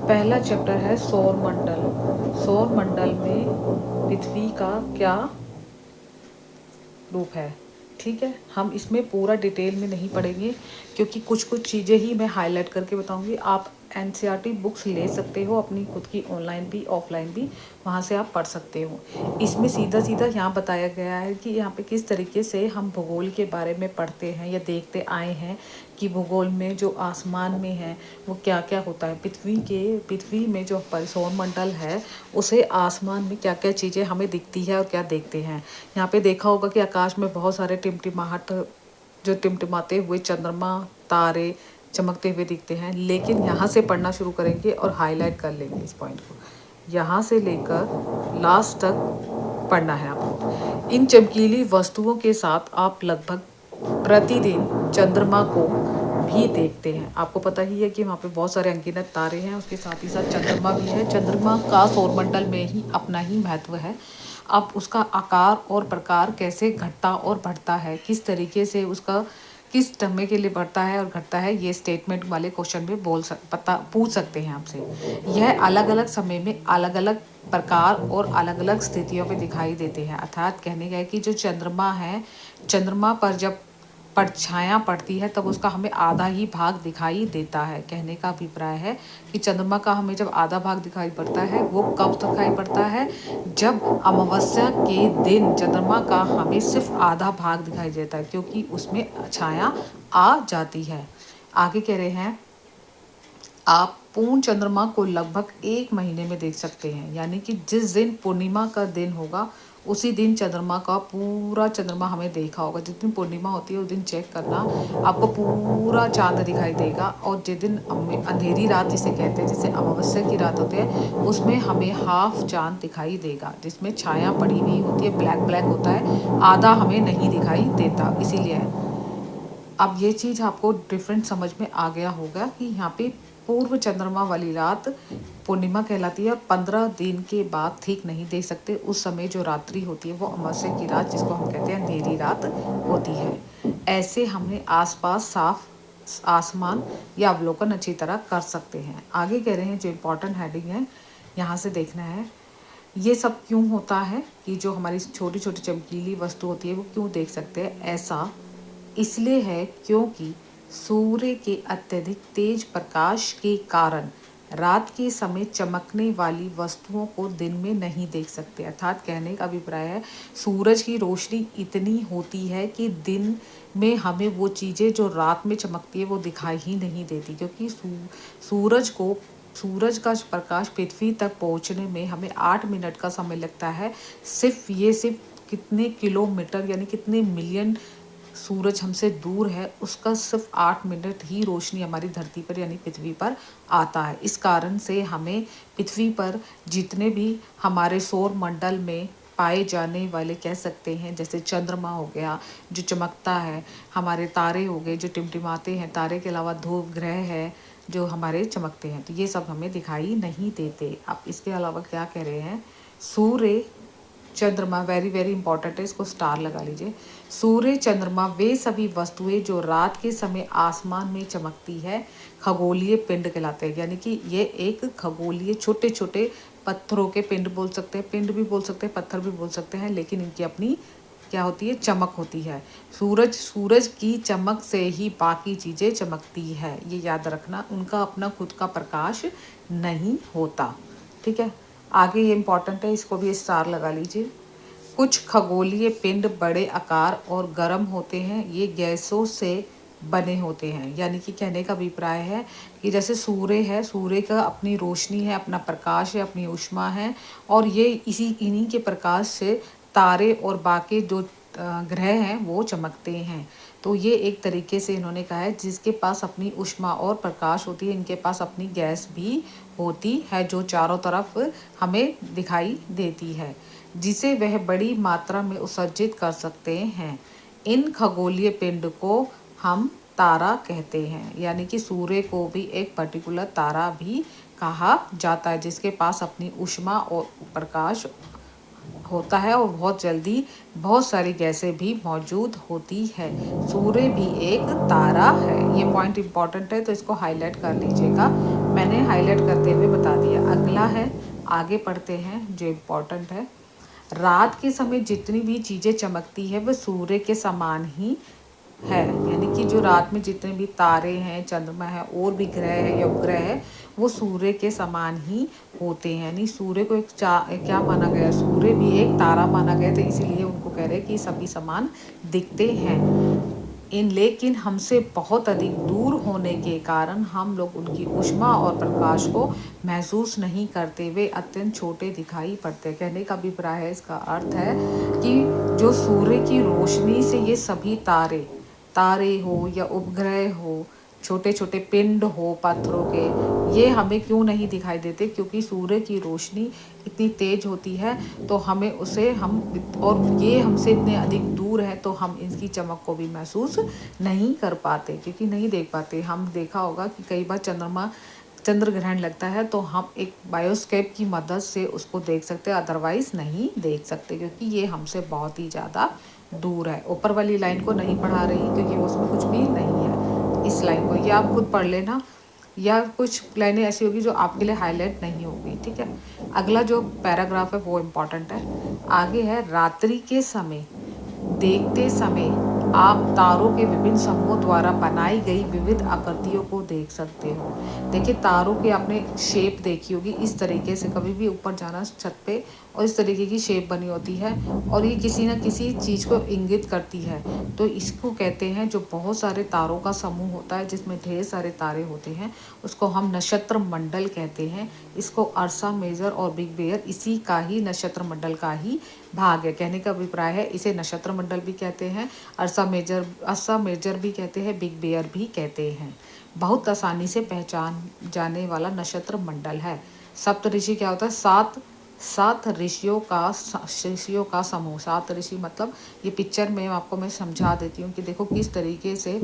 पहला चैप्टर है सौर मंडल। सौर मंडल में पृथ्वी का क्या रूप है। ठीक है, हम इसमें पूरा डिटेल में नहीं पढ़ेंगे क्योंकि कुछ कुछ चीज़ें ही मैं हाईलाइट करके बताऊंगी। आप एनसीईआरटी बुक्स ले सकते हो अपनी खुद की, ऑनलाइन भी ऑफलाइन भी, वहाँ से आप पढ़ सकते हो। इसमें सीधा सीधा यहाँ बताया गया है कि यहाँ पे किस तरीके से हम भूगोल के बारे में पढ़ते हैं या देखते आए हैं कि भूगोल में जो आसमान में है वो क्या क्या होता है। पृथ्वी में जो सौरमंडल है उसे आसमान में क्या क्या चीज़ें हमें दिखती है और क्या देखते हैं। यहाँ पे देखा होगा कि आकाश में बहुत सारे टिमटिमाहट, जो टिमटिमाते हुए चंद्रमा, तारे चमकते हुए दिखते हैं। लेकिन यहाँ से पढ़ना शुरू करेंगे और हाईलाइट कर लेंगे इस पॉइंट को, यहाँ से लेकर लास्ट तक पढ़ना है आपको। इन चमकीली वस्तुओं के साथ आप लगभग प्रतिदिन चंद्रमा को भी देखते हैं। आपको पता ही है कि वहाँ पे बहुत सारे अनगिनत तारे हैं, उसके साथ ही साथ चंद्रमा भी है। चंद्रमा का सौरमंडल में ही अपना ही महत्व है। अब उसका आकार और प्रकार कैसे घटता और बढ़ता है, किस तरीके से उसका किस समय के लिए बढ़ता है और घटता है, ये स्टेटमेंट वाले क्वेश्चन में पूछ सकते हैं आपसे। यह अलग अलग समय में अलग अलग प्रकार और अलग अलग स्थितियों में दिखाई देते हैं। अर्थात कहने का है कि जो चंद्रमा है, चंद्रमा पर जब परछायाँ पड़ती है तब उसका हमें आधा ही भाग दिखाई देता है। कहने का अभिप्राय है कि चंद्रमा का हमें जब आधा भाग दिखाई पड़ता है वो कब दिखाई पड़ता है, जब अमावस्या के दिन चंद्रमा का हमें सिर्फ आधा भाग दिखाई देता है, क्योंकि उसमें छाया आ जाती है। आगे कह रहे हैं आप पूर्ण चंद्रमा को लगभग 1 महीने में देख सकते हैं। यानी कि जिस दिन पूर्णिमा का दिन होगा उसी दिन चंद्रमा का पूरा चंद्रमा हमें देखा होगा। जिस दिन पूर्णिमा होती है उस दिन चेक करना, आपको पूरा चांद दिखाई देगा। और जिस दिन अंधेरी रात जिसे कहते हैं, जिसे अमावस्या की रात होती है, उसमें हमें हाफ चांद दिखाई देगा, जिसमें छाया पड़ी हुई होती है, ब्लैक ब्लैक होता है, आधा हमें नहीं दिखाई देता। इसीलिए अब ये चीज़ आपको डिफरेंट समझ में आ गया होगा कि यहाँ पे पूर्व चंद्रमा वाली रात पूर्णिमा कहलाती है। 15 दिन के बाद ठीक नहीं देख सकते, उस समय जो रात्रि होती है वो अमावस्या की रात, जिसको हम कहते हैं अंधेरी रात होती है। ऐसे हमने आसपास साफ आसमान या अवलोकन अच्छी तरह कर सकते हैं। आगे कह रहे हैं जो इम्पोर्टेंट हेडिंग है यहाँ से देखना है, ये सब क्यों होता है कि जो हमारी छोटी छोटी चमकीली वस्तु होती है वो क्यों देख सकते हैं। ऐसा इसलिए है क्योंकि सूर्य के अत्यधिक तेज प्रकाश के कारण रात के समय चमकने वाली वस्तुओं को दिन में नहीं देख सकते। अर्थात कहने का अभिप्राय है सूरज की रोशनी इतनी होती है कि दिन में हमें वो चीज़ें जो रात में चमकती है वो दिखाई ही नहीं देती, क्योंकि सूरज का प्रकाश पृथ्वी तक पहुंचने में हमें 8 मिनट का समय लगता है। सिर्फ कितने किलोमीटर यानी कितने मिलियन सूरज हमसे दूर है, उसका सिर्फ 8 मिनट ही रोशनी हमारी धरती पर यानी पृथ्वी पर आता है। इस कारण से हमें पृथ्वी पर जितने भी हमारे सौर मंडल में पाए जाने वाले कह सकते हैं, जैसे चंद्रमा हो गया जो चमकता है, हमारे तारे हो गए जो टिमटिमाते हैं, तारे के अलावा ध्रुव ग्रह है जो हमारे चमकते हैं, तो ये सब हमें दिखाई नहीं देते। अब इसके अलावा क्या कह रहे हैं, सूर्य चंद्रमा वेरी वेरी इंपॉर्टेंट है, इसको स्टार लगा लीजिए। सूर्य चंद्रमा वे सभी वस्तुएं जो रात के समय आसमान में चमकती है खगोलीय पिंड कहलाते हैं। यानी कि ये एक खगोलीय छोटे छोटे पत्थरों के पिंड बोल सकते हैं, पिंड भी बोल सकते हैं, पत्थर भी बोल सकते हैं, लेकिन इनकी अपनी क्या होती है, चमक होती है। सूरज की चमक से ही बाकी चीज़ें चमकती है, ये याद रखना। उनका अपना खुद का प्रकाश नहीं होता। ठीक है, आगे ये इम्पॉर्टेंट है, इसको भी स्टार लगा लीजिए। कुछ खगोलीय पिंड बड़े आकार और गर्म होते हैं, ये गैसों से बने होते हैं। यानी कि कहने का अभिप्राय है कि जैसे सूर्य है, सूर्य का अपनी रोशनी है, अपना प्रकाश है, अपनी ऊष्मा है, और ये इन्हीं के प्रकाश से तारे और बाकी जो ग्रह हैं वो चमकते हैं। तो ये एक तरीके से इन्होंने कहा है जिसके पास अपनी ऊष्मा और प्रकाश होती है, इनके पास अपनी गैस भी होती है जो चारों तरफ हमें दिखाई देती है, जिसे वह बड़ी मात्रा में उत्सर्जित कर सकते हैं। इन खगोलीय पिंड को हम तारा कहते हैं। यानी कि सूर्य को भी एक पर्टिकुलर तारा भी कहा जाता है, जिसके पास अपनी ऊष्मा और प्रकाश होता है और बहुत जल्दी बहुत सारी गैसें भी मौजूद होती है। सूर्य भी एक तारा है। ये पॉइंट इम्पॉर्टेंट है तो इसको हाईलाइट कर लीजिएगा। मैंने हाईलाइट करते हुए बता दिया। अगला है, आगे पढ़ते हैं जो इम्पोर्टेंट है। रात के समय जितनी भी चीज़ें चमकती है वह सूर्य के समान ही है। यानी कि जो रात में जितने भी तारे हैं, चंद्रमा है और भी ग्रह है या उपग्रह है, वो सूर्य के समान ही होते हैं। यानी सूर्य को एक क्या माना गया, सूर्य भी एक तारा माना गया, तो इसीलिए उनको कह रहे हैं कि सभी समान दिखते हैं। लेकिन हमसे बहुत अधिक दूर होने के कारण हम लोग उनकी ऊष्मा और प्रकाश को महसूस नहीं करते, वे अत्यंत छोटे दिखाई पड़ते हैं। कहने का अभिप्राय है, इसका अर्थ है कि जो सूर्य की रोशनी से ये सभी तारे हो या उपग्रह हो, छोटे छोटे पिंड हो पत्थरों के, ये हमें क्यों नहीं दिखाई देते, क्योंकि सूर्य की रोशनी इतनी तेज होती है तो हमें उसे और ये हमसे इतने अधिक दूर है तो हम इसकी चमक को भी महसूस नहीं कर पाते, क्योंकि नहीं देख पाते। हम देखा होगा कि कई बार चंद्र ग्रहण लगता है तो हम एक बायोस्कोप की मदद से उसको देख सकते हैं, अदरवाइज नहीं देख सकते, क्योंकि ये हमसे बहुत ही ज़्यादा दूर है। ऊपर वाली लाइन को नहीं पढ़ा रही क्योंकि उसमें कुछ भी नहीं है। इस लाइन को ये आप खुद पढ़ लेना, या कुछ लाइनें ऐसी होगी जो आपके लिए हाईलाइट नहीं होगी, ठीक है। अगला जो पैराग्राफ है वो इम्पॉर्टेंट है। आगे है, रात्रि के समय देखते समय आप तारों के विभिन्न समूहों द्वारा बनाई गई विविध आकृतियों को देख सकते हो। देखिए, तारों की आपने शेप देखी होगी, इस तरीके से कभी भी ऊपर जाना छत पे और इस तरीके की शेप बनी होती है और ये किसी न किसी चीज़ को इंगित करती है। तो इसको कहते हैं, जो बहुत सारे तारों का समूह होता है जिसमें ढेर सारे तारे होते हैं, उसको हम नक्षत्र मंडल कहते हैं। इसको अर्सा मेजर और बिग बेयर इसी का ही नक्षत्र मंडल का ही भाग है। कहने का अभिप्राय है, इसे नक्षत्र मंडल भी कहते हैं, अर्सा मेजर भी कहते हैं, बिग बेयर भी कहते हैं। बहुत आसानी से पहचान जाने वाला नक्षत्र मंडल है। सप्तऋषि क्या होता है, सात ऋषियों का समूह। सात ऋषि मतलब, ये पिक्चर में आपको मैं समझा देती हूँ कि देखो किस तरीके से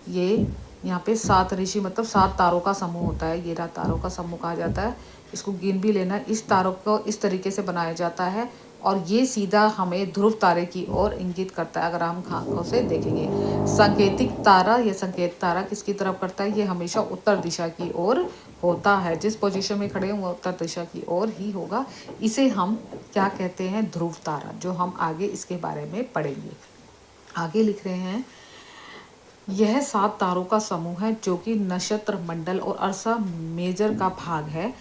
ये यहाँ पे 7 ऋषि मतलब 7 तारों का समूह होता है। ये रहा तारों का समूह कहा जाता है, इसको गिन भी लेना। इस तारों को इस तरीके से बनाया जाता है और ये सीधा हमें ध्रुव तारे की ओर इंगित करता है, अगर हम आँखों से देखेंगे। संकेतिक तारा या संकेत तारा किसकी तरफ करता है, ये हमेशा उत्तर दिशा की ओर होता है। जिस पोजीशन में खड़े हैं वो उत्तर दिशा की ओर ही होगा। इसे हम क्या कहते हैं, ध्रुव तारा, जो हम आगे इसके बारे में पढ़ेंगे। आगे लिख रहे हैं, यह 7 तारों का समूह है जो कि नक्षत्र मंडल और अर्सा मेजर का भाग है।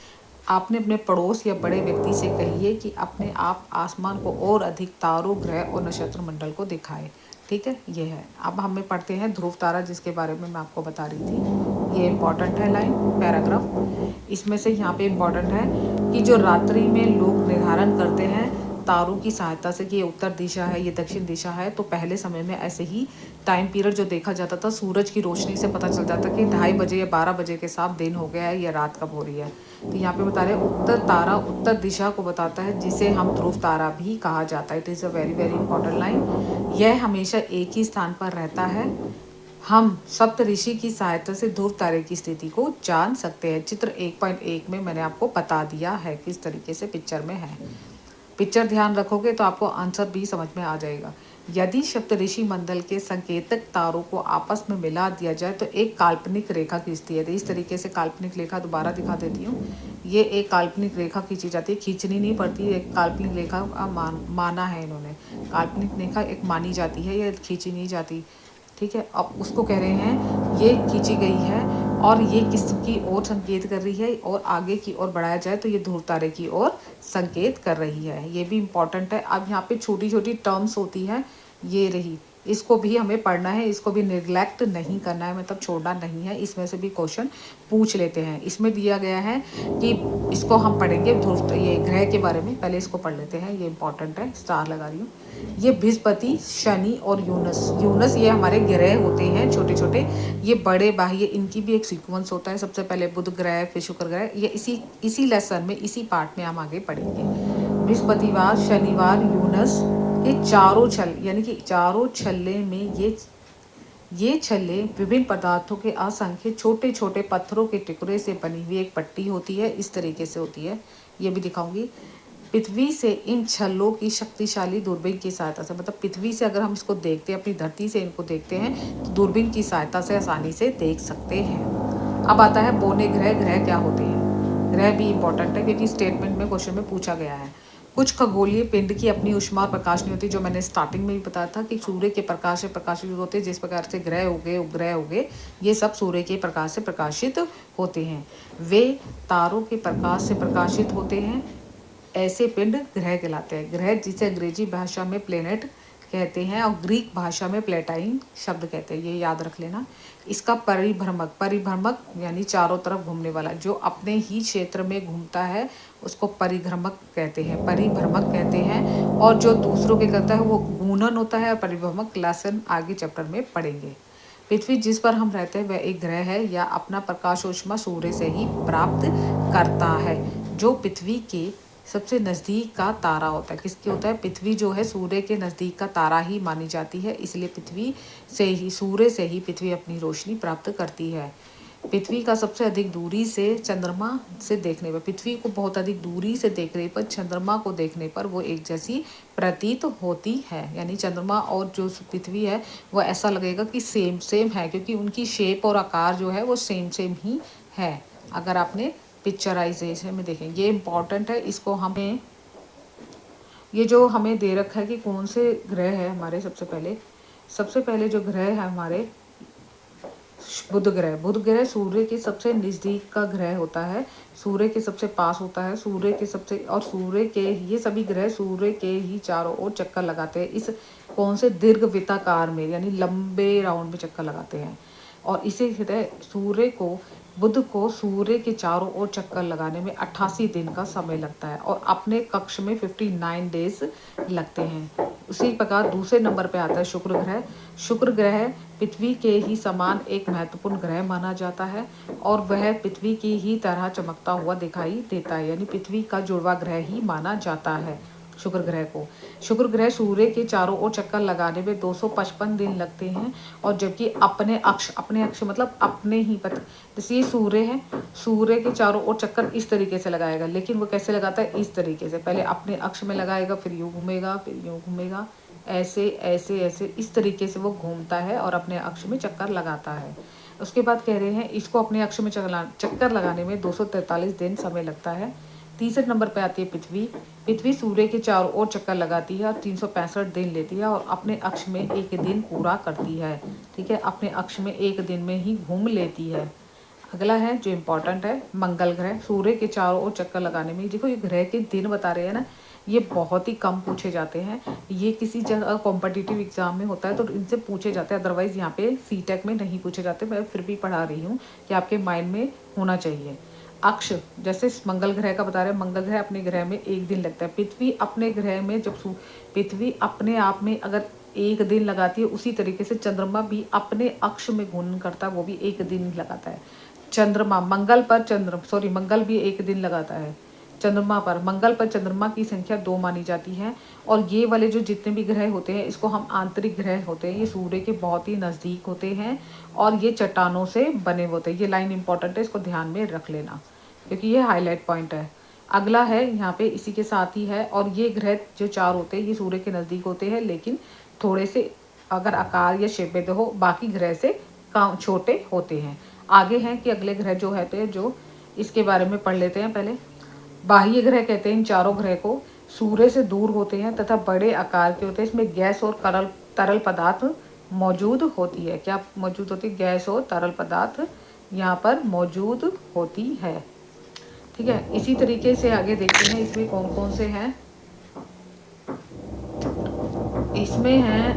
आपने अपने पड़ोस या बड़े व्यक्ति से कहिए कि अपने आप आसमान को और अधिक तारों, ग्रह और नक्षत्र मंडल को दिखाए, ठीक है। ये है। अब हमें पढ़ते हैं ध्रुव तारा, जिसके बारे में मैं आपको बता रही थी। ये इम्पॉर्टेंट है लाइन, पैराग्राफ। इसमें से यहाँ पे इम्पॉर्टेंट है कि जो रात्रि में लोग निर्धारण करते हैं तारों की सहायता से कि ये उत्तर दिशा है, ये दक्षिण दिशा है, तो पहले समय में ऐसे ही टाइम पीरियड जो देखा जाता था, सूरज की रोशनी से पता चल जाता कि 2:30 बजे या 12 बजे के साथ दिन हो गया है या रात कब हो रही है। तो यहाँ पे बता रहे हैं, उत्तर तारा उत्तर दिशा को बताता है, जिसे हम ध्रुव तारा भी कहा जाता है। It is a very very important line. यह हमेशा एक ही स्थान पर रहता है। हम सप्तऋषि की सहायता से ध्रुव तारे की स्थिति को जान सकते हैं। चित्र 1.1 में मैंने आपको बता दिया है किस तरीके से पिक्चर में है। पिक्चर ध्यान रखोगे तो आपको आंसर भी समझ में आ जाएगा। यदि सप्तऋषि मंडल के संकेतक तारों को आपस में मिला दिया जाए तो एक काल्पनिक रेखा खींचती है। तो इस तरीके से काल्पनिक रेखा दोबारा दिखा देती हूँ। ये एक काल्पनिक रेखा खींची जाती है, खींचनी नहीं पड़ती, एक काल्पनिक रेखा माना है इन्होंने। काल्पनिक रेखा एक मानी जाती है, ये खींची नहीं जाती, ठीक है। अब उसको कह रहे हैं ये खींची गई है और ये किसकी ओर संकेत कर रही है, और आगे की ओर बढ़ाया जाए तो ये ध्रुव तारे की ओर संकेत कर रही है। ये भी इम्पॉर्टेंट है। अब यहाँ पे छोटी छोटी टर्म्स होती हैं, ये रही, इसको भी हमें पढ़ना है, इसको भी निगलेक्ट नहीं करना है, मतलब छोड़ना नहीं है। इसमें से भी क्वेश्चन पूछ लेते हैं। इसमें दिया गया है कि इसको हम पढ़ेंगे ध्रुव, ये ग्रह के बारे में पहले इसको पढ़ लेते हैं, ये इंपॉर्टेंट है, स्टार लगा रही हूँ। ये बृहस्पति, शनि और यूनस ये हमारे ग्रह होते हैं छोटे छोटे। ये बड़े बाह्य, इनकी भी एक सीक्वेंस होता है, सबसे पहले बुध ग्रह, फिर शुक्र ग्रह। ये इसी लेसन में, इसी पार्ट में हम आगे पढ़ेंगे। बृहस्पतिवार, शनिवार, यूनस, ये चारों यानी कि चारों छल्ले में ये छल्ले विभिन्न पदार्थों के असंख्य छोटे छोटे पत्थरों के टुकड़े से बनी हुई एक पट्टी होती है। इस तरीके से होती है, ये भी दिखाऊंगी। पृथ्वी से इन छल्लों की शक्तिशाली दूरबीन की सहायता से, मतलब पृथ्वी से अगर हम इसको देखते हैं, अपनी धरती से इनको देखते हैं, तो दूरबीन की सहायता से आसानी से देख सकते हैं। अब आता है बोने ग्रह। ग्रह क्या होते हैं? ग्रह भी इंपॉर्टेंट है क्योंकि स्टेटमेंट में क्वेश्चन में पूछा गया है। कुछ खगोलीय पिंड की अपनी ऊष्मा और प्रकाश नहीं होती, जो मैंने स्टार्टिंग में भी बताया था कि सूर्य के प्रकाश से प्रकाशित होते हैं। जिस प्रकार से ग्रह हो गए, उपग्रह हो गए, ये सब सूर्य के प्रकाश से प्रकाशित होते हैं। वे तारों के प्रकाश से प्रकाशित होते हैं। ऐसे पिंड ग्रह कहलाते हैं। ग्रह जिसे अंग्रेजी भाषा में प्लेनेट कहते हैं और ग्रीक भाषा में प्लेटाइन शब्द कहते हैं, ये याद रख लेना। इसका परिभ्रमक, परिभ्रमक यानी चारों तरफ घूमने वाला, जो अपने ही क्षेत्र में घूमता है उसको परिभ्रमक कहते हैं, परिभ्रमक कहते हैं। और जो दूसरों के करता है वो घूर्णन होता है। और परिभ्रमक लेसन आगे चैप्टर में पढ़ेंगे। पृथ्वी जिस पर हम रहते हैं वह एक ग्रह है या अपना प्रकाश ऊष्मा सूर्य से ही प्राप्त करता है, जो पृथ्वी के सबसे नज़दीक का तारा होता है। किसके होता है? पृथ्वी जो है सूर्य के नज़दीक का तारा ही मानी जाती है, इसलिए पृथ्वी से ही, सूर्य से ही पृथ्वी अपनी रोशनी प्राप्त करती है। पृथ्वी का सबसे अधिक दूरी से चंद्रमा से देखने पर, पृथ्वी को बहुत अधिक दूरी से देखने पर चंद्रमा को देखने पर वो एक जैसी प्रतीत होती है। यानी चंद्रमा और जो पृथ्वी है वो ऐसा लगेगा कि सेम सेम है, क्योंकि उनकी शेप और आकार जो है वो सेम सेम ही है। अगर आपने पिक्चराइजेशन में देखें, ये इम्पॉर्टेंट है। इसको हमें, ये जो हमें दे रखा है कि कौन से ग्रह है हमारे, सबसे पहले जो ग्रह है हमारे बुध ग्रह। बुध ग्रह सूर्य के सबसे नज़दीक का ग्रह होता है, सूर्य के सबसे पास होता है, सूर्य के सबसे, और सूर्य के ये सभी ग्रह सूर्य के ही चारों ओर चक्कर लगाते हैं। इस कौन से दीर्घवृत्ताकार में, यानी लंबे राउंड में चक्कर लगाते हैं। और इसे सूर्य को, बुध को सूर्य के चारों ओर चक्कर लगाने में 88 दिन का समय लगता है और अपने कक्ष में 59 डेज लगते हैं। उसी प्रकार दूसरे नंबर पे आता है शुक्र ग्रह। शुक्र ग्रह पृथ्वी के ही समान एक महत्वपूर्ण ग्रह माना जाता है और वह पृथ्वी की ही तरह चमकता हुआ दिखाई देता है, यानी पृथ्वी का जुड़वा ग्रह ही माना जाता है शुक्र ग्रह को। शुक्र ग्रह सूर्य के चारों ओर चक्कर लगाने में 255 दिन लगते हैं, और जबकि अपने अक्ष मतलब अपने ही पथ, जैसे ये सूर्य है, सूर्य के चारों ओर चक्कर इस तरीके से लगाएगा, लेकिन वो कैसे लगाता है? इस तरीके से, पहले अपने अक्ष में लगाएगा, फिर यूँ घूमेगा, फिर यूँ घूमेगा, ऐसे ऐसे ऐसे इस तरीके से वो घूमता है और अपने अक्ष में चक्कर लगाता है। उसके बाद कह रहे हैं इसको अपने अक्ष में चक्कर लगाने में 243 दिन समय लगता है। तीसरे नंबर पर आती है पृथ्वी। पृथ्वी सूर्य के चारों ओर चक्कर लगाती है और 365 दिन लेती है और अपने अक्ष में एक दिन पूरा करती है। ठीक है, अपने अक्ष में एक दिन में ही घूम लेती है। अगला है जो इम्पोर्टेंट है, मंगल ग्रह। सूर्य के चारों ओर चक्कर लगाने में, देखो ये ग्रह के दिन बता रहे हैं ना, ये बहुत ही कम पूछे जाते हैं। ये किसी जगह कॉम्पिटिटिव एग्जाम में होता है तो इनसे पूछे जाते हैं, अदरवाइज यहाँ पे सीटेक में नहीं पूछे जाते। मैं फिर भी पढ़ा रही हूँ कि आपके माइंड में होना चाहिए। अक्ष, जैसे मंगल ग्रह का बता रहे हैं, मंगल ग्रह अपने ग्रह में एक दिन लगता है। पृथ्वी अपने ग्रह में पृथ्वी अपने आप में अगर एक दिन लगाती है, उसी तरीके से चंद्रमा भी अपने अक्ष में घूर्णन करता है, वो भी एक दिन लगाता है। चंद्रमा मंगल भी एक दिन लगाता है चंद्रमा पर। मंगल पर चंद्रमा की संख्या 2 मानी जाती है। और ये वाले जो जितने भी ग्रह होते हैं इसको हम आंतरिक ग्रह होते हैं, ये सूर्य के बहुत ही नज़दीक होते हैं और ये चट्टानों से बने होते हैं। ये लाइन इंपॉर्टेंट है, इसको ध्यान में रख लेना क्योंकि ये हाईलाइट पॉइंट है। अगला है यहाँ पे इसी के साथ ही है, और ये ग्रह जो 4 होते हैं ये सूर्य के नज़दीक होते हैं, लेकिन थोड़े से अगर आकार या शेप में हो बाकी ग्रह से कम छोटे होते हैं। आगे हैं कि अगले ग्रह जो है जो इसके बारे में पढ़ लेते हैं। पहले बाह्य ग्रह कहते हैं इन चारों ग्रह को, सूर्य से दूर होते हैं तथा बड़े आकार के होते हैं। इसमें गैस और तरल पदार्थ मौजूद होती है। क्या मौजूद होती है? गैस और तरल पदार्थ यहाँ पर मौजूद होती है। ठीक है, इसी तरीके से आगे देखते हैं इसमें कौन कौन से हैं। इसमें हैं,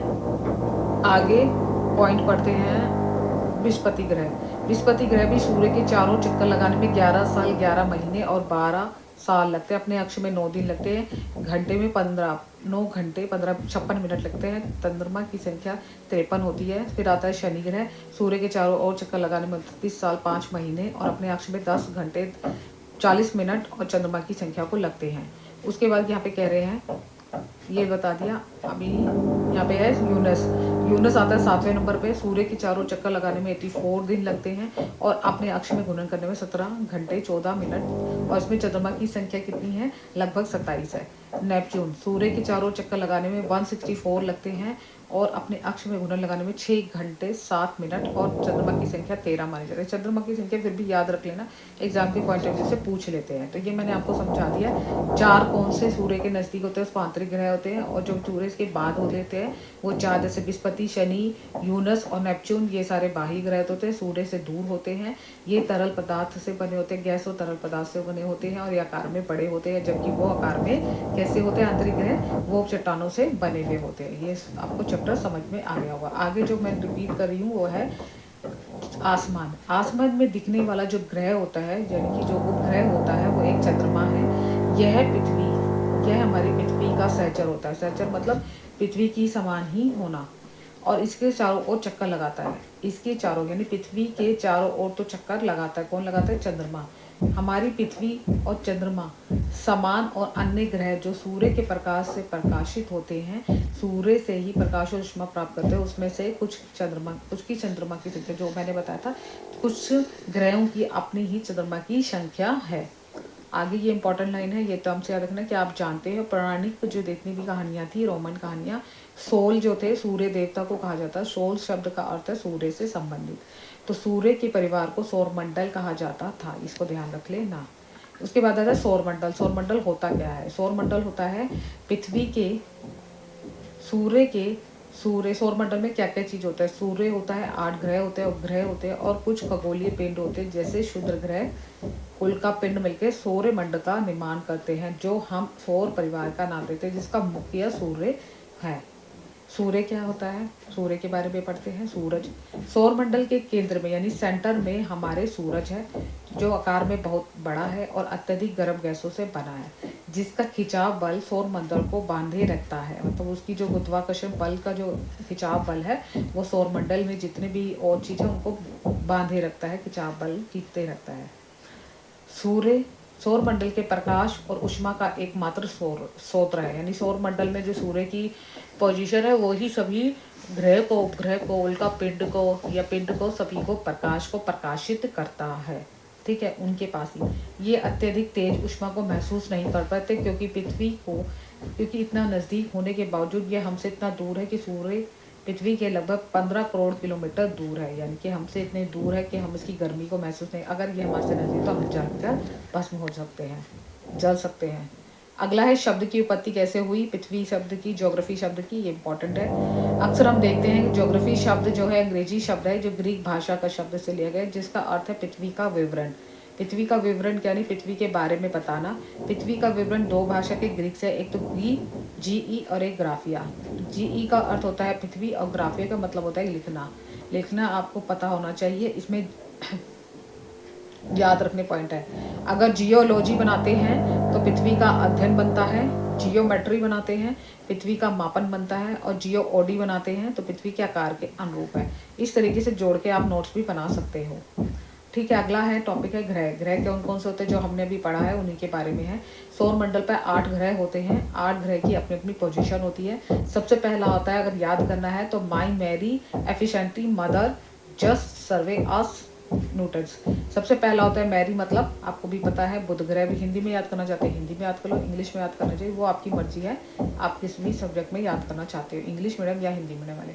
आगे पॉइंट पढ़ते हैं, बृहस्पति ग्रह। बृहस्पति ग्रह भी सूर्य के चारों चक्कर लगाने में 11 साल 11 महीने और 12 साल लगते हैं। अपने अक्ष में 9 दिन लगते हैं। घंटे में 9 घंटे 56 मिनट लगते हैं। चंद्रमा की संख्या 53 होती है। फिर आता है शनि ग्रह। सूर्य के चारों ओर चक्कर लगाने में 38 साल 5 महीने और अपने अक्ष में 10 घंटे 40 मिनट और चंद्रमा की संख्या को लगते हैं। उसके बाद यहाँ पे कह रहे हैं, ये बता दिया। अभी यहाँ पे है यूनस आता है 7वें नंबर पे। सूर्य के चारों चक्कर लगाने में 84 दिन लगते हैं और अपने अक्ष में घूर्णन करने में 17 घंटे 14 मिनट, और इसमें चंद्रमा की संख्या कितनी है? लगभग 27 है। नेपच्यून सूर्य के चारों चक्कर लगाने में 164 लगते हैं और अपने अक्ष में घूर्णन लगाने में 6 घंटे 7 मिनट और चंद्रमा की संख्या 13 मानी जाती है। चंद्रमा की संख्या फिर भी याद रख लेना, एग्जाम के पॉइंट ऑफ व्यू से पूछ लेते हैं। तो ये मैंने आपको समझा दिया। 4 कौन से सूर्य के नज़दीक होते हैं, उसको आंतरिक ग्रह होते हैं, और जो सूर्य के बाद हो लेते हैं वो 4, जैसे बृहस्पति, शनि, यूनस और नेपच्यून, ये सारे बाह्य ग्रह होते हैं, सूर्य से दूर होते हैं। ये तरल पदार्थ से बने होते हैं, गैस और तरल पदार्थ से बने होते हैं, और ये आकार में बड़े होते हैं, जबकि वो आकार में कैसे होते हैं आंतरिक ग्रह, वो चट्टानों से बने हुए होते हैं। ये आपको चैप्टर समझ में आ गया होगा। आगे जो मैं रिपीट कर रही हूँ वो है आसमान। आसमान में दिखने वाला जो ग्रह होता है, यानी कि जो उपग्रह होता है, वो एक चंद्रमा है। यह पृथ्वी, यह हमारी पृथ्वी का सहचर होता है। सहचर मतलब पृथ्वी की समान ही होना, और इसके चारों ओर चक्कर लगाता है। इसके चारों यानी पृथ्वी के चारों ओर तो चक्कर लगाता है। कौन लगाता है? चंद्रमा। हमारी पृथ्वी और चंद्रमा समान, और अन्य ग्रह जो सूर्य के प्रकाश से प्रकाशित होते हैं, सूर्य से ही प्रकाश और ऊष्मा प्राप्त करते हैं, उसमें से कुछ की चंद्रमा की संख्या, जो मैंने बताया था, कुछ ग्रहों की अपनी ही चंद्रमा की संख्या है। आगे ये इंपॉर्टेंट लाइन है, ये टर्म से याद रखना कि आप जानते हैं पौराणिक जो जितनी भी कहानियाँ थी, रोमन कहानियाँ, सोल जो थे सूर्य देवता को कहा जाता है। सोल शब्द का अर्थ है सूर्य से संबंधित। तो सूर्य के परिवार को सौरमंडल कहा जाता था, इसको ध्यान रख लेना। उसके बाद आता है सौरमंडल। सौरमंडल होता क्या है? सौरमंडल होता है पृथ्वी के, सौरमंडल में क्या क्या चीज होता है? सूर्य होता है, 8 ग्रह होते हैं, उपग्रह होते हैं, और कुछ खगोलीय पिंड होते हैं, जैसे क्षुद्र ग्रह उल्का पिंड मिलकर सौरमंडल का निर्माण करते हैं, जो हम सौर परिवार का नाम देते हैं, जिसका मुख्य सूर्य है। सूर्य क्या होता है? सूर्य के बारे में पढ़ते हैं। सूरज सौरमंडल के केंद्र में यानी सेंटर में हमारे सूरज है, जो आकार में बहुत बड़ा है और अत्यधिक गर्म गैसों से बना है, जिसका खिंचाव बल सौरमंडल को बांधे रखता है। मतलब उसकी जो गुरुत्वाकर्षण बल का जो खिंचाव बल है, वो सौरमंडल में जितने भी और चीज़ें उनको बांधे रखता है, खिंचाव बल खींचते रखता है। सूर्य सौरमंडल के प्रकाश और ऊष्मा का एकमात्र स्रोत है। यानी सौरमंडल में जो सूर्य की पोजीशन है, वो ही सभी ग्रह को, उपग्रह को, उल्का पिंड को या पिंड को, सभी को प्रकाश को प्रकाशित करता है। ठीक है, उनके पास ही ये अत्यधिक तेज ऊष्मा को महसूस नहीं कर पाते, क्योंकि इतना नज़दीक होने के बावजूद ये हमसे इतना दूर है कि सूर्य पृथ्वी के लगभग 15 करोड़ किलोमीटर दूर है। यानी कि हमसे इतने दूर है कि हम इसकी गर्मी को महसूस नहीं, अगर ये हमारे से नज़दीक तो हम जलकर भस्म हो सकते हैं, जल सकते हैं। अगला है शब्द की उत्पत्ति कैसे हुई, पृथ्वी शब्द की, ज्योग्राफी शब्द की, ये इंपॉर्टेंट है। अक्सर हम देखते हैं कि ज्योग्राफी शब्द जो है अंग्रेजी शब्द है, जो ग्रीक भाषा का शब्द से लिया गया है, जिसका अर्थ है पृथ्वी का विवरण। पृथ्वी का विवरण यानी पृथ्वी के बारे में बताना। पृथ्वी का विवरण 2 भाषा के ग्रीक से, एक तो जीई और एक ग्राफिया। जीई का अर्थ होता है पृथ्वी, और ग्राफिया का मतलब होता है लिखना। लिखना आपको पता होना चाहिए, इसमें याद रखने पॉइंट है। अगर जियोलॉजी बनाते हैं तो पृथ्वी का अध्ययन बनता है, जियोमेट्री बनाते हैं पृथ्वी का मापन बनता है, और जियोओडी बनाते हैं तो पृथ्वी के आकार के अनुरूप है। इस तरीके से जोड़ के आप नोट्स भी बना सकते हो। ठीक है, अगला है टॉपिक है ग्रह। ग्रह कौन कौन से होते हैं, जो हमने अभी पढ़ा है उन्हीं के बारे में है। सौरमंडल पर 8 ग्रह होते हैं। 8 ग्रह की अपनी अपनी पोजीशन होती है। सबसे पहला होता है, अगर याद करना है तो, माई मैरी एफिशिएंटली मदर जस्ट सर्वे अस न्यूटन्स। सबसे पहला होता है मैरी, मतलब आपको भी पता है, बुध ग्रह। भी हिंदी में याद करना चाहते हैं हिंदी में याद कर लो, इंग्लिश में याद करना चाहिए, वो आपकी मर्जी है, आप किस भी सब्जेक्ट में याद करना चाहते हो, इंग्लिश मीडियम या हिंदी मीडियम वाले।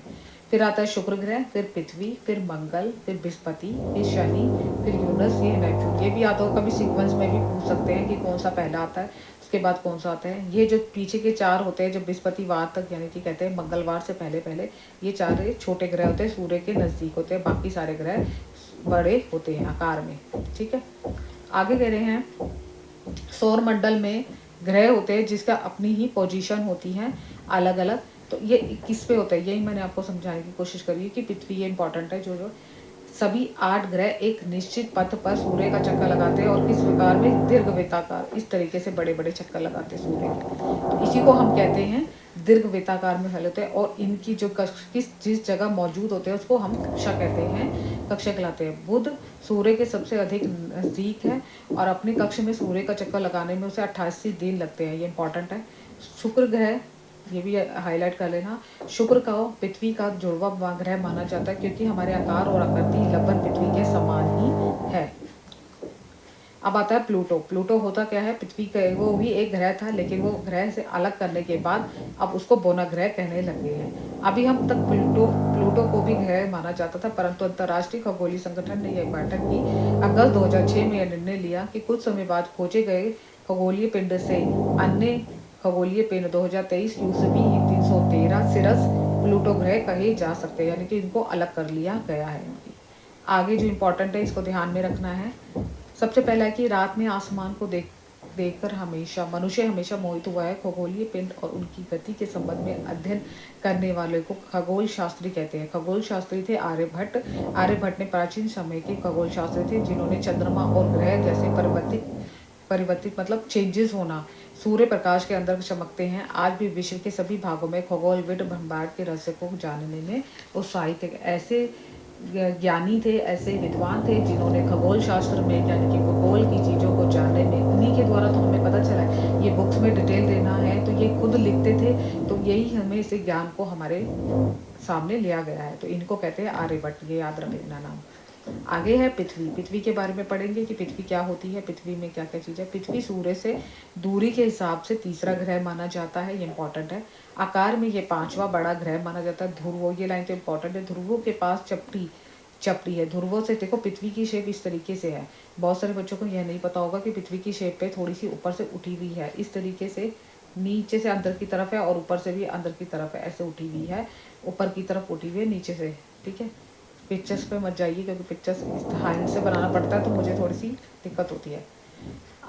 फिर आता है शुक्र ग्रह, फिर पृथ्वी, फिर मंगल, फिर बृहस्पति, फिर शनि, फिर यूनस, ये नेपच्यून। ये भी याद हो, कभी सीक्वेंस में भी पूछ सकते हैं कि कौन सा पहला आता है, उसके बाद कौन सा आता है। ये जो पीछे के 4 होते हैं, जो बृहस्पतिवार तक यानी कि कहते हैं मंगलवार से पहले पहले, ये 4 छोटे ग्रह होते हैं, सूर्य के नज़दीक होते हैं, बाकी सारे ग्रह बड़े होते हैं आकार में। ठीक है, आगे कह रहे हैं सौरमंडल में ग्रह होते हैं जिसका अपनी ही पोजीशन होती है अलग अलग। तो ये किस पे होता है, यही मैंने आपको समझाने की कोशिश करी है कि पृथ्वी ये इंपॉर्टेंट है। जो सभी 8 ग्रह एक निश्चित पथ पर सूर्य का चक्कर लगाते हैं, और किस प्रकार में दीर्घवृत्ताकार, इस तरीके से बड़े बड़े चक्कर लगाते हैं सूर्य के। तो इसी को हम कहते हैं दीर्घवृत्ताकार में फैले होते हैं, और इनकी जो जिस जगह मौजूद होते हैं उसको हम कक्षा कहते हैं, कक्षा कहलाते हैं। बुध सूर्य के सबसे अधिक नज़दीक है, और अपने कक्ष में सूर्य का चक्कर लगाने में उसे 88 दिन लगते हैं, ये इंपॉर्टेंट है। शुक्र ग्रह, ये भी हाईलाइट कर लेना, शुक्र का पृथ्वी का जुड़वा ग्रह माना जाता है, क्योंकि हमारे आकार और आकृति लगभग पृथ्वी के समान ही है। अब आता है प्लूटो। प्लूटो होता क्या है, पृथ्वी का वो भी एक ग्रह था, लेकिन वो ग्रह से अलग करने के बाद अब उसको बोना ग्रह कहने लगे हैं। अभी हम तक प्लूटो प्लूटो को भी ग्रह माना जाता था, परंतु अंतर्राष्ट्रीय खगोलीय संगठन ने यह बैठक की अगस्त 2006 में यह निर्णय लिया कि कुछ समय बाद खोजे गए खगोलीय पिंड से अन्य खगोलीय पिंड 2023 यूसबी 313 सिरस प्लूटो ग्रह कहे जा सकते हैं, यानी कि इनको अलग कर लिया गया है। आगे जो इम्पोर्टेंट है इसको ध्यान में रखना है। सबसे पहला है कि रात में आसमान को देखकर मनुष्य हमेशा मोहित हुआ है। खगोलीय पिंड और उनकी गति के संबंध में अध्ययन करने वाले को खगोल शास्त्री कहते हैं। खगोल शास्त्री थे आर्यभट्ट। आर्यभट्ट ने प्राचीन समय के खगोल शास्त्री थे, जिन्होंने चंद्रमा और ग्रह जैसे परिवर्तित मतलब चेंजेस होना सूर्य प्रकाश के अंदर चमकते हैं। आज भी विश्व के सभी भागों में खगोलविद ब्रह्मांड के रहस्य को जानने में उत्साहित है। ऐसे ज्ञानी थे, ऐसे विद्वान थे जिन्होंने खगोल शास्त्र में यानी कि खगोल की चीज़ों को जानने में, उन्हीं के द्वारा तो हमें पता चला है। ये बुक्स में डिटेल देना है तो ये खुद लिखते थे, तो यही हमें इसे ज्ञान को हमारे सामने लिया गया है। तो इनको कहते हैं आर्यभट्ट, ये याद रख लेना नाम। आगे है पृथ्वी। पृथ्वी के बारे में पढ़ेंगे कि पृथ्वी क्या होती है, पृथ्वी में क्या क्या चीज़ है। पृथ्वी सूर्य से दूरी के हिसाब से तीसरा ग्रह माना जाता है, ये इंपॉर्टेंट है। आकार में ये पांचवा बड़ा ग्रह माना जाता है। ध्रुवों, ये लाइन तो इंपॉर्टेंट है। ध्रुवों के पास चपटी है। ध्रुवों से देखो पृथ्वी की शेप इस तरीके से है। बहुत सारे बच्चों को यह नहीं पता होगा कि पृथ्वी की शेप पे थोड़ी सी ऊपर से उठी हुई है, इस तरीके से नीचे से अंदर की तरफ है और ऊपर से भी अंदर की तरफ है, ऐसे उठी हुई है, ऊपर की तरफ उठी हुई है नीचे से। ठीक है, पिक्चर्स पे मत जाइए क्योंकि पिक्चर्स इस हाइट से बनाना पड़ता है तो मुझे थोड़ी सी दिक्कत होती है।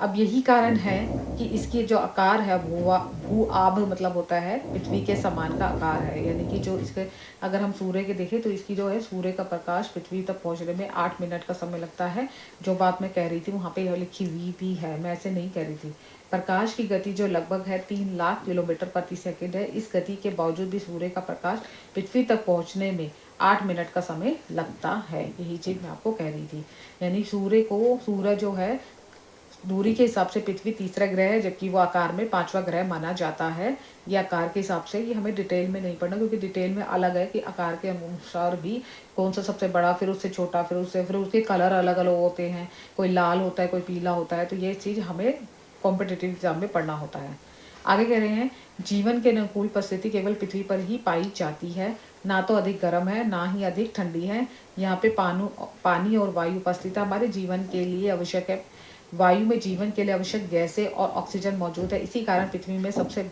अब यही कारण है कि इसकी जो आकार है भू आभ मतलब होता है पृथ्वी के समान का आकार है, यानी कि जो इसके अगर हम सूर्य के देखें तो इसकी जो है सूर्य का प्रकाश पृथ्वी तक पहुंचने में 8 मिनट का समय लगता है। जो बात मैं कह रही थी वहाँ पे यह लिखी हुई भी है, मैं ऐसे नहीं कह रही थी। प्रकाश की गति जो लगभग है 3 लाख किलोमीटर प्रति सेकंड है। इस गति के बावजूद भी सूर्य का प्रकाश पृथ्वी तक पहुँचने में 8 मिनट का समय लगता है। यही चीज़ मैं आपको कह रही थी, यानी सूर्य जो है दूरी के हिसाब से पृथ्वी तीसरा ग्रह है, जबकि वो आकार में पांचवा ग्रह माना जाता है। ये आकार के हिसाब से, ये हमें डिटेल में नहीं पढ़ना क्योंकि डिटेल में अलग है कि आकार के अनुसार भी कौन सा सबसे बड़ा, फिर उससे छोटा, फिर उसके कलर अलग अलग होते हैं, कोई लाल होता है, कोई पीला होता है। तो ये चीज़ हमें कॉम्पिटिटिव एग्जाम में पढ़ना होता है। आगे कह रहे हैं जीवन के अनुकूल परिस्थिति केवल पृथ्वी पर ही पाई जाती है। ना तो अधिक गर्म है ना ही अधिक ठंडी है। यहाँ पे पानी और वायु उपस्थित हमारे जीवन के लिए आवश्यक है। वायु में जीवन के लिए आवश्यक गैसें और ऑक्सीजन मौजूद है। इसी कारण पृथ्वी में सबसे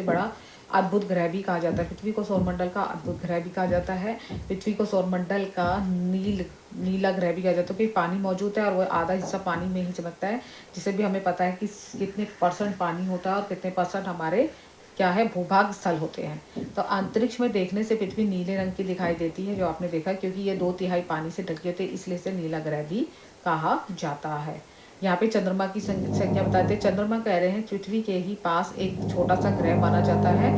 बड़ा अद्भुत ग्रह भी कहा जाता है। पृथ्वी को सौरमंडल का अद्भुत ग्रह भी कहा जाता है। पृथ्वी को सौरमंडल का नीला ग्रह भी कहा जाता है क्योंकि पानी मौजूद है और वो आधा हिस्सा पानी में ही चमकता है, जिसे भी हमें पता है कि कितने % पानी होता है और कितने % हमारे क्या है भूभाग स्थल होते हैं। तो अंतरिक्ष में देखने से पृथ्वी नीले रंग की दिखाई देती है, जो आपने देखा, क्योंकि ये 2/3 पानी से ढकी होती है, इसलिए इसे नीला ग्रह भी कहा जाता है। यहाँ पे चंद्रमा की संख्या बताते हैं। चंद्रमा कह रहे हैं पृथ्वी के ही पास एक छोटा सा ग्रह माना जाता है।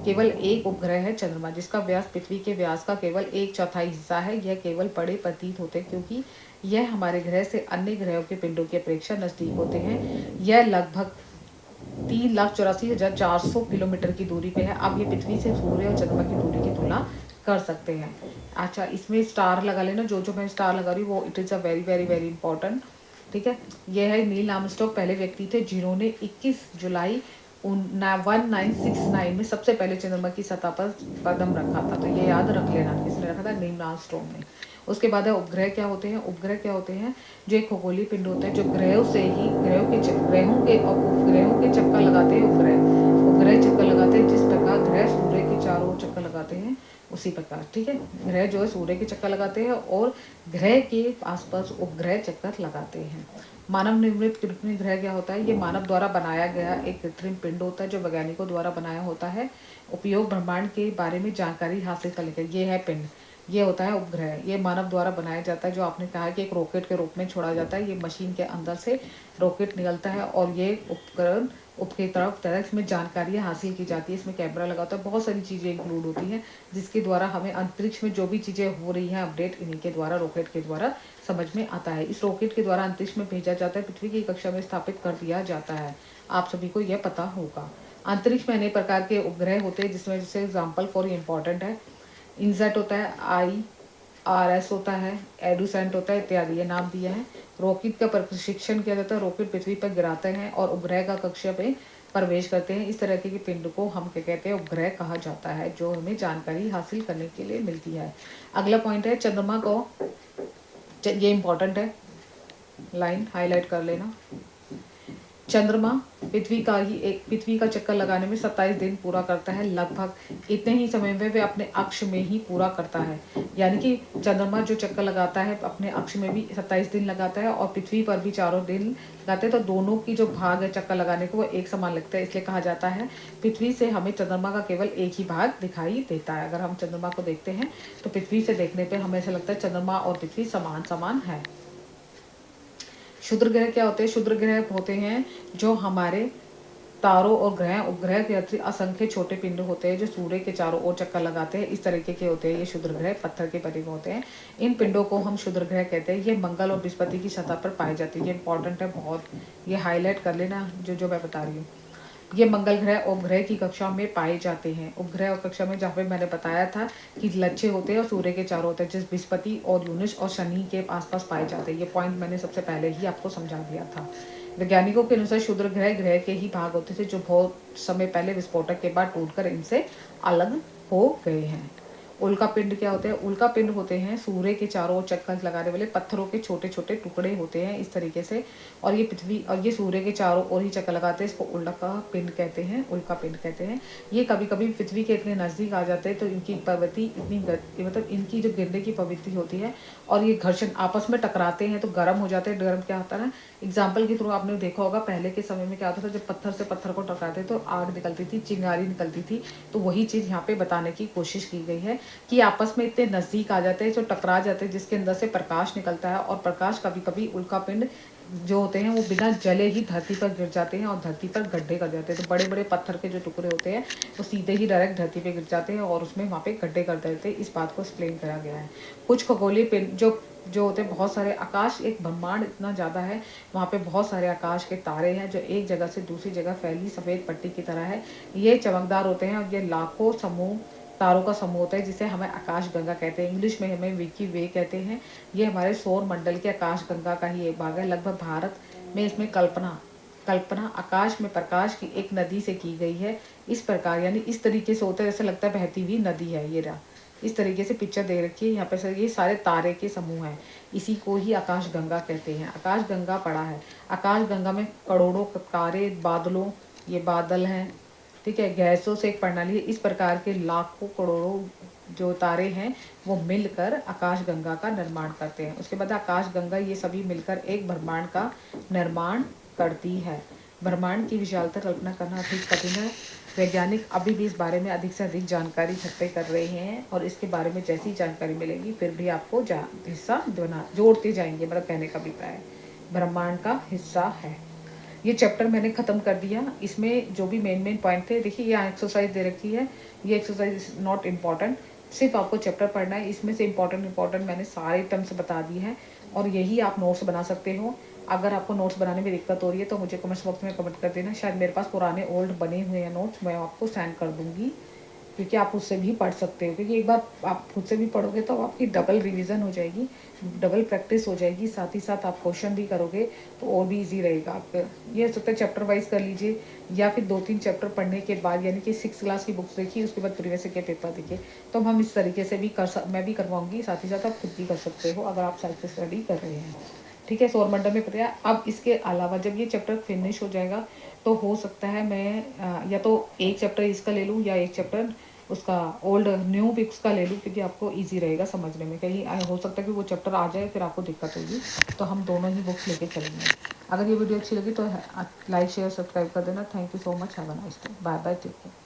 केवल एक उपग्रह है चंद्रमा, जिसका व्यास पृथ्वी के व्यास का केवल 1/4 हिस्सा है। यह केवल बड़े प्रतीत होते हैं क्योंकि यह हमारे ग्रह से अन्य ग्रहों के पिंडों की अपेक्षा नजदीक होते हैं। यह लगभग 3,84,400 किलोमीटर की दूरी पे है। अब ये पृथ्वी से सूर्य और चंद्रमा की दूरी की तुलना कर सकते हैं। अच्छा, इसमें स्टार लगा लेना, जो मैं स्टार लगा रही हूँ वो it is a very very very important. ठीक है, यह है नील आर्मस्ट्रॉन्ग, पहले व्यक्ति थे जिन्होंने 21 जुलाई 1969 में सबसे पहले चंद्रमा की सतह पर कदम रखा था। तो ये याद रख लेना, किसने रखा था, नील आर्मस्ट्रॉन्ग ने। उसके बाद है उपग्रह क्या होते हैं। उपग्रह क्या होते हैं, जो एक खगोलीय पिंड होते हैं जो ग्रहों के चक्कर लगाते हैं। उपग्रह चक्कर लगाते हैं, जिस प्रकार ग्रह सूर्य के चारों ओर चक्कर लगाते हैं उसी प्रकार। ठीक है, ग्रह जो है सूर्य के चक्कर लगाते हैं और ग्रह के आसपास उपग्रह चक्कर लगाते हैं। मानव निर्मित कृत्रिम ग्रह क्या होता है, ये मानव द्वारा बनाया गया एक कृत्रिम पिंड होता है जो वैज्ञानिकों द्वारा बनाया होता है। उपयोग ब्रह्मांड के बारे में जानकारी हासिल करने के, ये है पिंड, ये होता है उपग्रह। ये मानव द्वारा बनाया जाता है, जो आपने कहा कि एक रॉकेट के रूप में छोड़ा जाता है। ये मशीन के अंदर से रॉकेट निकलता है और ये उपकरण उपके तरफ इसमें जानकारियाँ हासिल की जाती है। इसमें कैमरा लगा होता है, बहुत सारी चीज़ें इंक्लूड होती हैं जिसके द्वारा हमें अंतरिक्ष में जो भी चीज़ें हो रही हैं अपडेट इन्हीं के द्वारा, रॉकेट के द्वारा समझ में आता है। इस रॉकेट के द्वारा अंतरिक्ष में भेजा जाता है, पृथ्वी की कक्षा में स्थापित कर दिया जाता है। आप सभी को यह पता होगा। अंतरिक्ष में अनेक प्रकार के उपग्रह होते हैं जिसमें जैसे एग्जाम्पल फॉर इम्पॉर्टेंट है, इनसेट होता है, RS होता है, एडुसेंट होता है इत्यादि ये नाम दिए हैं। रॉकेट का प्रशिक्षण किया जाता है, रॉकेट पृथ्वी पर गिराते हैं और उपग्रह का कक्षा पे प्रवेश करते हैं। इस तरह के पिंड को हम क्या कहते हैं, उपग्रह कहा जाता है, जो हमें जानकारी हासिल करने के लिए मिलती है। अगला पॉइंट है चंद्रमा को, ये इंपॉर्टेंट है, लाइन हाईलाइट कर लेना। चंद्रमा पृथ्वी का चक्कर लगाने में 27 दिन पूरा करता है। लगभग इतने ही समय में वे अपने अक्ष में ही पूरा करता है। यानी कि चंद्रमा जो चक्कर लगाता है अपने अक्ष में भी 27 दिन लगाता है और पृथ्वी पर भी 4 दिन लगाते हैं। तो दोनों की जो भाग है चक्कर लगाने को वो एक समान लगता है, इसलिए कहा जाता है पृथ्वी से हमें चंद्रमा का केवल एक ही भाग दिखाई देता है। अगर हम चंद्रमा को देखते हैं तो पृथ्वी से देखने पर हमें ऐसा लगता है चंद्रमा और पृथ्वी समान समान है। क्षुद्र ग्रह क्या होते हैं? क्षुद्र ग्रह होते हैं जो हमारे तारों और ग्रह उपग्रह के अतिरिक्त असंख्य छोटे पिंड होते हैं जो सूर्य के चारों ओर चक्कर लगाते हैं। इस तरीके के होते हैं ये क्षुद्र ग्रह, पत्थर के बने होते हैं। इन पिंडों को हम क्षुद्र ग्रह कहते हैं। ये मंगल और बृहस्पति की सतह पर पाई जाती है। ये इंपॉर्टेंट है बहुत, ये हाईलाइट कर लेना जो मैं बता रही हूँ। ये मंगल ग्रह उपग्रह की कक्षा में पाए जाते हैं। उपग्रह और कक्षा में जहाँ पे मैंने बताया था कि लच्छे होते हैं और सूर्य के चारों होते हैं, जिस बृहस्पति और यूरेनस और शनि के आसपास पाए जाते हैं। ये पॉइंट मैंने सबसे पहले ही आपको समझा दिया था। वैज्ञानिकों के अनुसार क्षुद्र ग्रह के ही भाग होते थे जो बहुत समय पहले विस्फोटक के बाद टूटकर इनसे अलग हो गए हैं। उल्का पिंड क्या होते हैं? उल्का पिंड होते हैं सूर्य के चारों ओर चक्कर लगाने वाले पत्थरों के छोटे छोटे टुकड़े होते हैं इस तरीके से, और ये सूर्य के चारों ओर ही चक्कर लगाते हैं। इसको उल्का पिंड कहते हैं, उल्का पिंड कहते हैं। ये कभी कभी पृथ्वी के इतने नज़दीक आ जाते हैं तो इनकी प्रवृत्ति मतलब इनकी जो गिरने की प्रवृत्ति होती है और ये घर्षण आपस में टकराते हैं तो गर्म हो जाते हैं। गर्म क्या होता है ना, एग्जाम्पल के थ्रू आपने देखा होगा पहले के समय में क्या होता था, जब पत्थर से पत्थर को टकराते तो आग निकलती थी, चिंगारी निकलती थी। तो वही चीज़ यहाँ पे बताने की कोशिश की गई है कि आपस में इतने नज़दीक आ जाते हैं जो टकरा जाते हैं, जिसके अंदर से प्रकाश निकलता है और प्रकाश कभी कभी उल्का पिंड जो होते हैं वो बिना जले ही धरती पर गिर जाते हैं और धरती पर गड्ढे कर जाते हैं। तो बड़े बड़े पत्थर के जो टुकड़े होते हैं वो सीधे ही डायरेक्ट धरती पे गिर जाते हैं और उसमें वहाँ पे गड्ढे कर देते हैं। इस बात को एक्सप्लेन करा गया है। कुछ खगोलीय पिंड जो होते हैं बहुत सारे, आकाश एक ब्रह्मांड इतना ज़्यादा है, वहाँ पे बहुत सारे आकाश के तारे हैं जो एक जगह से दूसरी जगह फैली सफ़ेद पट्टी की तरह है। ये चमकदार होते हैं और ये लाखों तारों का समूह होता है जिसे हमें आकाश गंगा कहते हैं। इंग्लिश में हमें मिल्की वे कहते हैं। ये हमारे सौर मंडल के आकाश गंगा का ही एक भाग है। लगभग भारत में इसमें कल्पना आकाश में प्रकाश की एक नदी से की गई है। इस प्रकार यानी इस तरीके से होता है जैसे लगता है बहती हुई नदी है। ये रहा, इस तरीके से पिक्चर दे रखी है यहाँ पे। सर ये सारे तारे के समूह हैं, इसी को ही आकाश गंगा कहते हैं। आकाश गंगा पड़ा है, आकाश गंगा में करोड़ों तारे, बादलों, ये बादल हैं, ठीक है, गैसों से एक प्रणाली है। इस प्रकार के लाखों करोड़ों जो तारे हैं वो मिलकर आकाश गंगा का निर्माण करते हैं। उसके बाद आकाश गंगा ये सभी मिलकर एक ब्रह्मांड का निर्माण करती है। ब्रह्मांड की विशालता कल्पना करना अधिक कठिन है। वैज्ञानिक अभी भी इस बारे में अधिक से अधिक जानकारी इकट्ठे कर रहे हैं और इसके बारे में जैसी जानकारी मिलेगी फिर भी आपको हिस्सा जोड़ते जाएंगे। मतलब कहने का अभिप्राय ब्रह्मांड का हिस्सा है। ये चैप्टर मैंने ख़त्म कर दिया। इसमें जो भी मेन पॉइंट थे, देखिए यहाँ एक्सरसाइज दे रखी है। ये एक्सरसाइज इज नॉट इम्पॉर्टेंट, सिर्फ आपको चैप्टर पढ़ना है। इसमें से इम्पॉर्टेंट मैंने सारे टर्म्स बता दिए हैं और यही आप नोट्स बना सकते हो। अगर आपको नोट्स बनाने में दिक्कत हो रही है तो मुझे कमेंट्स बॉक्स में कमेंट कर देना। शायद मेरे पास पुराने ओल्ड बने हुए हैं नोट्स, मैं आपको सेंड कर दूँगी, क्योंकि आप उससे भी पढ़ सकते हो। क्योंकि एक बार आप खुद से भी पढ़ोगे तो आपकी डबल रिवीजन हो जाएगी, डबल प्रैक्टिस हो जाएगी, साथ ही साथ आप क्वेश्चन भी करोगे तो और भी इजी रहेगा आपका। ये हो सकता है चैप्टर वाइज कर लीजिए या फिर 2-3 चैप्टर पढ़ने के बाद, यानी कि 6 क्लास की बुक्स देखिए, उसके बाद प्रीवियस के पेपर देखिए। तो हम इस तरीके से भी मैं भी करवाऊँगी, साथ ही साथ आप खुद भी कर सकते हो अगर आप सेल्फ स्टडी कर रहे हैं। ठीक है, सौर मंडल में पता है। अब इसके अलावा जब ये चैप्टर फिनिश हो जाएगा तो हो सकता है मैं या तो एक चैप्टर इसका ले लूँ या एक चैप्टर उसका ओल्ड न्यू बुक्स का ले लूँ, क्योंकि आपको इजी रहेगा समझने में। कहीं हो सकता है कि वो चैप्टर आ जाए फिर आपको दिक्कत होगी, तो हम दोनों ही बुक्स लेके चलेंगे। अगर ये वीडियो अच्छी लगी तो लाइक शेयर सब्सक्राइब कर देना। Thank you so much, have a nice day, bye bye, take care.